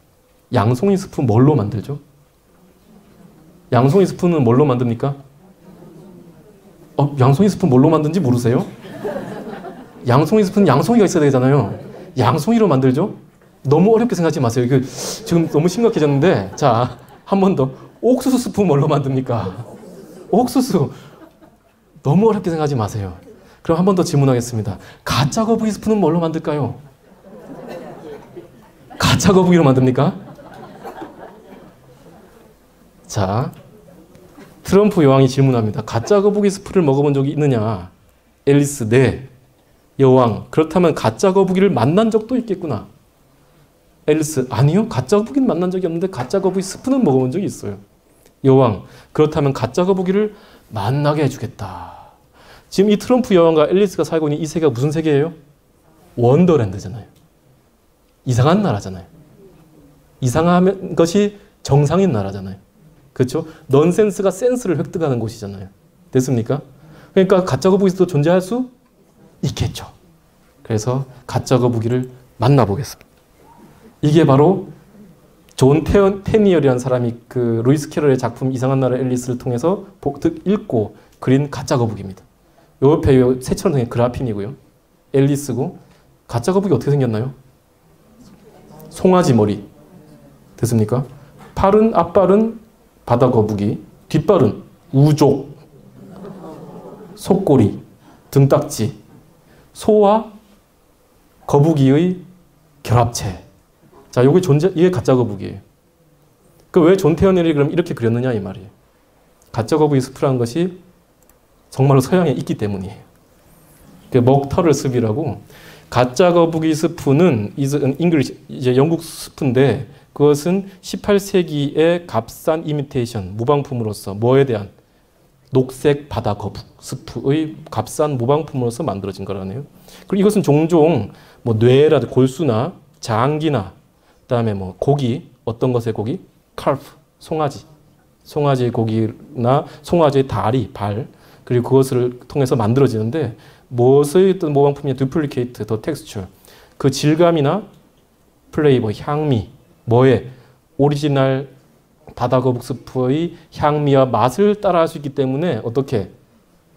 양송이 스프 뭘로 만들죠? 양송이 스프는 뭘로 만듭니까? 양송이 스프 뭘로 만든지 모르세요? 양송이 스프는 양송이가 있어야 되잖아요. 양송이로 만들죠? 너무 어렵게 생각하지 마세요. 이거 지금 너무 심각해졌는데 자, 한 번 더. 옥수수 스프 뭘로 만듭니까? 옥수수. 너무 어렵게 생각하지 마세요. 그럼 한 번 더 질문하겠습니다. 가짜 거북이 스프는 뭘로 만들까요? 가짜 거북이로 만듭니까? 자, 트럼프 여왕이 질문합니다. 가짜 거북이 스프를 먹어본 적이 있느냐? 앨리스, 네. 여왕, 그렇다면 가짜 거북이를 만난 적도 있겠구나. 앨리스, 아니요. 가짜 거북이는 만난 적이 없는데 가짜 거북이 스프는 먹어본 적이 있어요. 여왕, 그렇다면 가짜 거북이를 만나게 해주겠다. 지금 이 트럼프 여왕과 앨리스가 살고 있는 이 세계가 무슨 세계예요? 원더랜드잖아요. 이상한 나라잖아요. 이상한 것이 정상인 나라잖아요. 그렇죠? 넌센스가 센스를 획득하는 곳이잖아요. 됐습니까? 그러니까 가짜 거북이도 존재할 수 있겠죠. 그래서 가짜 거북이를 만나보겠습니다. 이게 바로 존 테니얼이라는 사람이 그 루이스 캐럴의 작품 이상한 나라 앨리스를 통해서 읽고 그린 가짜 거북이입니다. 요 옆에 요 새처럼 생긴 그라핀이고요. 앨리스고 가짜 거북이 어떻게 생겼나요? 송아지 머리. 됐습니까? 팔은 앞발은 바다 거북이, 뒷발은 우족, 속꼬리, 등딱지, 소와 거북이의 결합체. 자, 요게 이게 가짜 거북이에요. 그 왜 존 테니얼이 그럼 이렇게 그렸느냐 이 말이에요. 가짜 거북이 스프라는 것이 정말로 서양에 있기 때문이에요. 그 먹터를 습이라고. 가짜 거북이 스프는 is an English, 이제 영국 스프인데 그것은 18세기의 값싼 이미테이션, 모방품으로서 뭐에 대한 녹색 바다 거북 스프의 값싼 모방품으로서 만들어진 거라네요. 그리고 이것은 종종 뭐 뇌라든지 골수나 장기나 그다음에 뭐 고기, 어떤 것의 고기? 칼프, 송아지. 송아지의 고기나 송아지의 다리, 발, 그리고 그것을 통해서 만들어지는데 무엇의 어떤 모방품이냐? duplicated, the texture. 그 질감이나 플레이버, 향미, 뭐에? 오리지널 바다거북 스프의 향미와 맛을 따라할 수 있기 때문에 어떻게?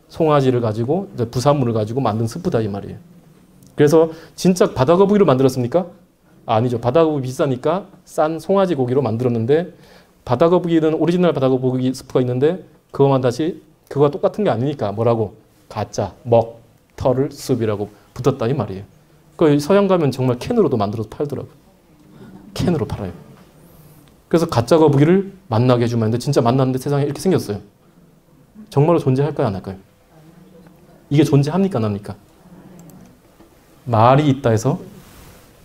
송아지를 가지고, 부산물을 가지고 만든 스프다 이 말이에요. 그래서 진짜 바다거북이로 만들었습니까? 아니죠. 바다거북이 비싸니까 싼 송아지 고기로 만들었는데 바다거북이는 오리지널 바다거북이 스프가 있는데 그거만 다시 그거와 똑같은 게 아니니까 뭐라고? 가짜, 먹터를 숲이라고 붙었다 이 말이에요. 그 서양 가면 정말 캔으로도 만들어서 팔더라고요. 캔으로 팔아요. 그래서 가짜 거북이를 만나게 해주면 하는데 진짜 만났는데 세상에 이렇게 생겼어요. 정말로 존재할까요? 안 할까요? 이게 존재합니까? 안 합니까? 말이 있다 해서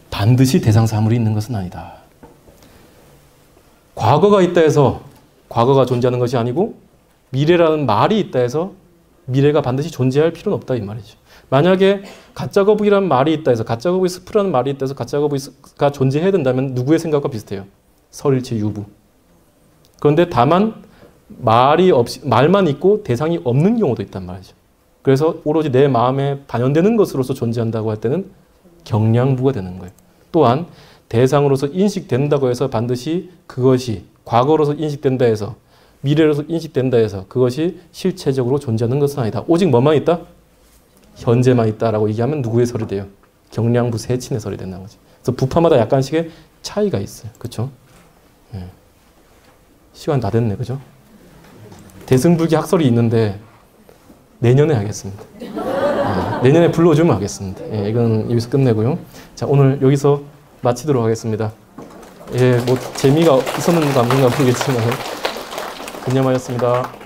반드시 대상사물이 있는 것은 아니다. 과거가 있다 해서 과거가 존재하는 것이 아니고 미래라는 말이 있다 해서 미래가 반드시 존재할 필요는 없다 이 말이죠. 만약에 가짜 거북이라는 말이 있다 해서 가짜 거북이 스프라는 말이 있다 해서 가짜 거북이가 존재해야 된다면 누구의 생각과 비슷해요? 설일체 유부. 그런데 다만 말이 없이 말만 있고 대상이 없는 경우도 있단 말이죠. 그래서 오로지 내 마음에 반영되는 것으로서 존재한다고 할 때는 경량부가 되는 거예요. 또한 대상으로서 인식된다고 해서 반드시 그것이 과거로서 인식된다 해서 미래로서 인식된다 해서 그것이 실체적으로 존재하는 것은 아니다. 오직 뭐만 있다? 현재만 있다라고 얘기하면 누구의 설이 돼요? 경량부 세친의 설이 된다는 거지. 그래서 부파마다 약간씩의 차이가 있어요. 그렇죠? 네. 시간 다 됐네. 그죠? 대승불기 학설이 있는데 내년에 하겠습니다. 내년에 불러주면 하겠습니다. 예, 이건 여기서 끝내고요. 자, 오늘 여기서 마치도록 하겠습니다. 예, 뭐 재미가 있었는가 없는가 모르겠지만 근념하였습니다.